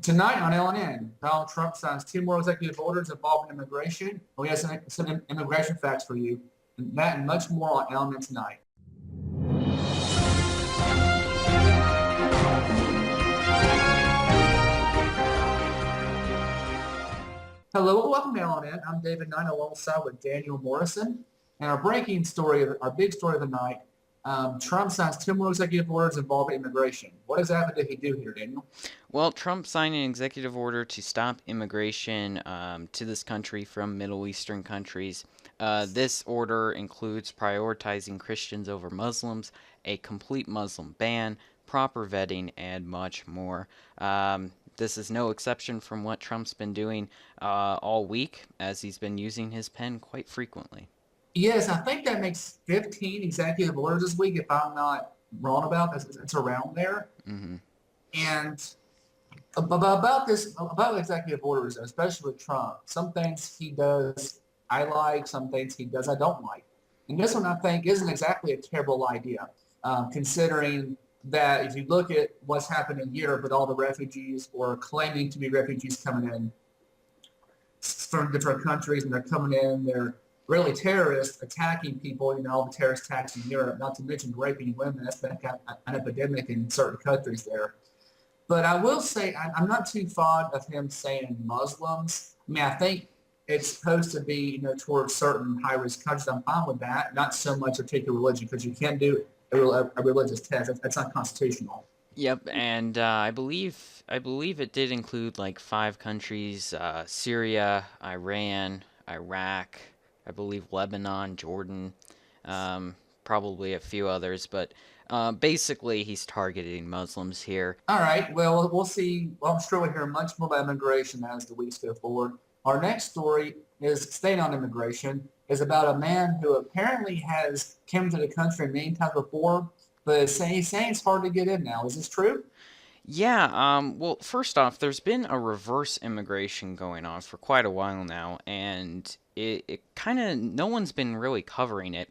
Tonight on LNN, Donald Trump signs two more executive orders involving immigration. We have some immigration facts for you. And that and much more on LNN Tonight. Hello, and welcome to LNN. I'm David Knight alongside with Daniel Morrison. And our big story of the night, Trump signs two more executive orders involving immigration. What exactly did he do here, Daniel? Well, Trump signed an executive order to stop immigration to this country from Middle Eastern countries. This order includes prioritizing Christians over Muslims, a complete Muslim ban, proper vetting, and much more. This is no exception from what Trump's been doing all week, as he's been using his pen quite frequently. Yes, I think that makes 15 executive orders this week, if I'm not wrong about this. It's around there. hmm And about executive orders, especially with Trump, some things he does I like, some things he does I don't like. And this one I think isn't exactly a terrible idea, considering that if you look at what's happened in Europe with all the refugees or claiming to be refugees coming in from different countries, and they're coming in, they're really terrorists attacking people, all the terrorist attacks in Europe, not to mention raping women. That's been an epidemic in certain countries there. But I will say I'm not too fond of him saying Muslims. I mean, I think it's supposed to be, towards certain high-risk countries. I'm fine with that. Not so much a particular religion because you can't do a religious test. That's not constitutional. Yep, and I believe it did include like five countries: Syria, Iran, Iraq, I believe Lebanon, Jordan, probably a few others, but basically he's targeting Muslims here. All right. Well, we'll see. Well, I'm sure we'll hear much more about immigration as the weeks go forward. Our next story is staying on immigration. Is about a man who apparently has come to the country many times before, but he's saying it's hard to get in now. Is this true? Yeah, well, first off, there's been a reverse immigration going on for quite a while now, and it kind of, no one's been really covering it.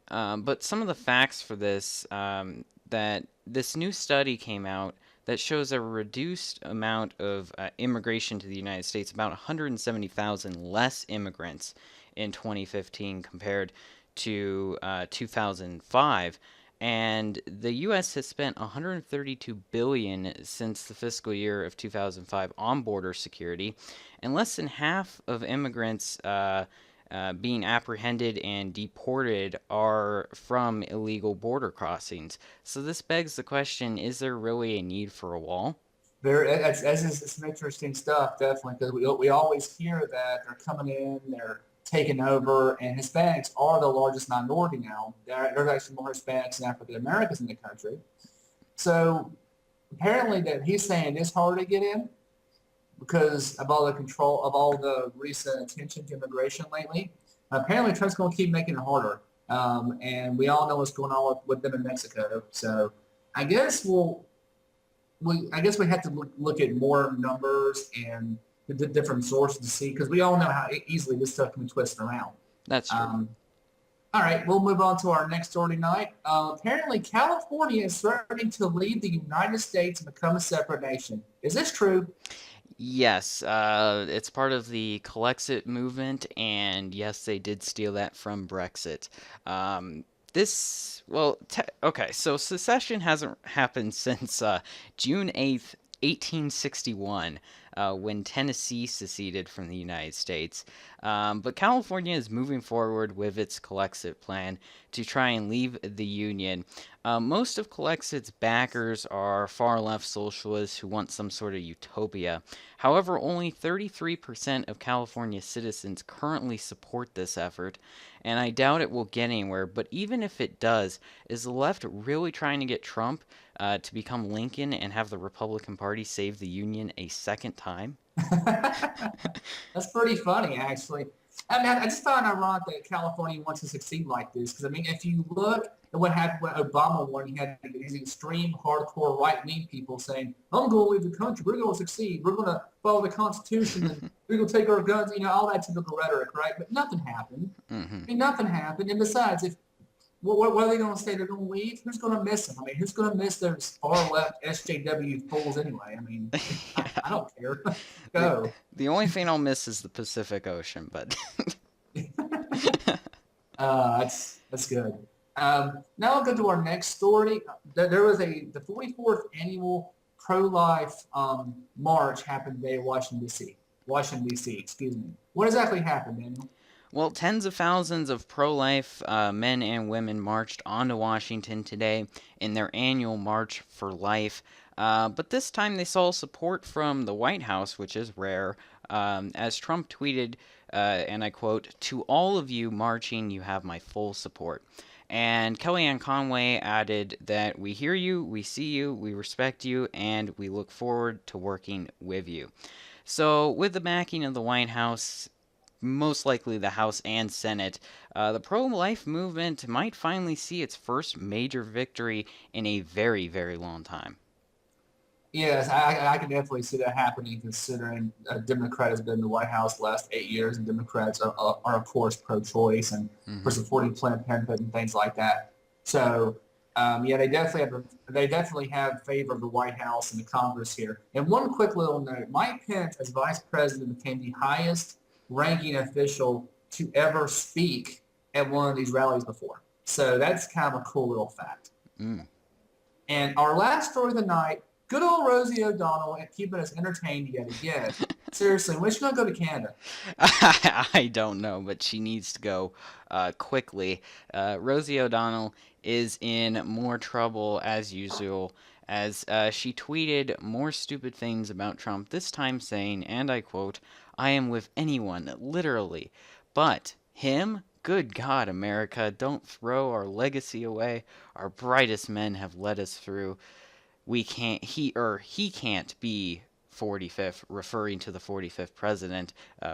But some of the facts for this, that this new study came out that shows a reduced amount of immigration to the United States, about 170,000 less immigrants in 2015 compared to 2005. And the U.S. has spent 132 billion dollars since the fiscal year of 2005 on border security, and less than half of immigrants being apprehended and deported are from illegal border crossings. So this begs the question: is there really a need for a wall? As is some interesting stuff, definitely, because we always hear that they're coming in, they're taking over, and Hispanics are the largest minority now. There's actually more Hispanics than African Americans in the country. So apparently, that he's saying it's hard to get in because of all the control of all the recent attention to immigration lately. Apparently, Trump's going to keep making it harder, and we all know what's going on with them in Mexico. So I guess we have to look at more numbers and the different sources to see because we all know how easily this stuff can be twisted around. That's true. All right, we'll move on to our next story tonight. Apparently, California is threatening to leave the United States and become a separate nation. Is this true? Yes, it's part of the Calexit movement, and yes, they did steal that from Brexit. Okay, so secession hasn't happened since June 8th, 1861, when Tennessee seceded from the United States. But California is moving forward with its Calexit plan to try and leave the Union. Most of Calexit's backers are far left socialists who want some sort of utopia. However, only 33% of California citizens currently support this effort, and I doubt it will get anywhere. But even if it does, is the left really trying to get Trump to become Lincoln and have the Republican Party save the Union a second time? That's pretty funny, actually. I mean, I just find it ironic that California wants to succeed like this because, I mean, if you look at what happened when Obama won, he had these extreme, hardcore right-wing people saying, I'm going to leave the country. We're going to succeed. We're going to follow the Constitution and we're going to take our guns, all that typical rhetoric, right? But nothing happened. hmm I mean, nothing happened. And besides, if what are they going to say? They're going to leave? Who's going to miss them? I mean, who's going to miss those far left SJW fools anyway? I mean, I don't care. The Go. the only thing I'll miss is the Pacific Ocean, but That's good. Now I'll go to our next story. There was the 44th annual pro-life march happened today in Washington D.C. Washington D.C. Excuse me. What exactly happened, Daniel? well, tens of thousands of pro-life men and women marched onto Washington today in their annual March for Life. But this time they saw support from the White House, which is rare, as Trump tweeted, and I quote, "To all of you marching, you have my full support." And Kellyanne Conway added that we hear you, we see you, we respect you, and we look forward to working with you. So, with the backing of the White House, most likely the House and Senate, the pro life movement might finally see its first major victory in a very, very long time. Yes, I can definitely see that happening considering a Democrat has been in the White House the last 8 years, and Democrats are of course, pro-choice and for Hmm. supporting Planned Parenthood and things like that. So, yeah, they definitely have favor of the White House and the Congress here. And one quick little note, Mike Pence, as vice president, became the highest ranking official to ever speak at one of these rallies before. So that's kind of a cool little fact. Mm. And our last story of the night, good old Rosie O'Donnell keeping us entertained yet again. Seriously, when is she going to go to Canada? I don't know, but she needs to go quickly. Rosie O'Donnell is in more trouble as usual, as she tweeted more stupid things about Trump, this time saying, and I quote, "I am with anyone, literally. But him? Good God, America, don't throw our legacy away. Our brightest men have led us through. We can't he can't be 45th, referring to the 45th president,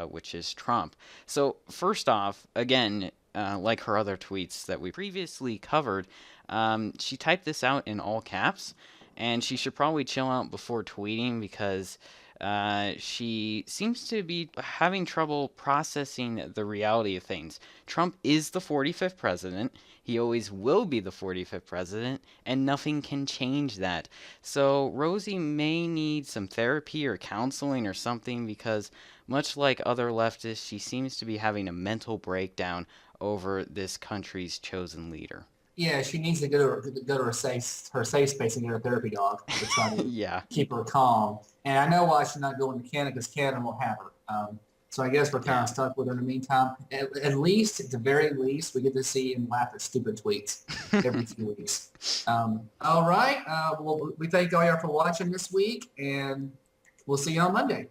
which is Trump. So first off, again, like her other tweets that we previously covered, she typed this out in all caps, and she should probably chill out before tweeting because she seems to be having trouble processing the reality of things. Trump is the 45th president. He always will be the 45th president, and nothing can change that. So Rosie may need some therapy or counseling or something because, much like other leftists, she seems to be having a mental breakdown over this country's chosen leader. Yeah, she needs to go to her safe space and get her therapy dog to try to Yeah. keep her calm. And I know why she's not going to Canada because Canada will have her. So I guess we're kind of stuck with her in the meantime. At least, at the very least, we get to see and laugh at stupid tweets every few weeks. All right. Well, we thank all y'all for watching this week, and we'll see you on Monday.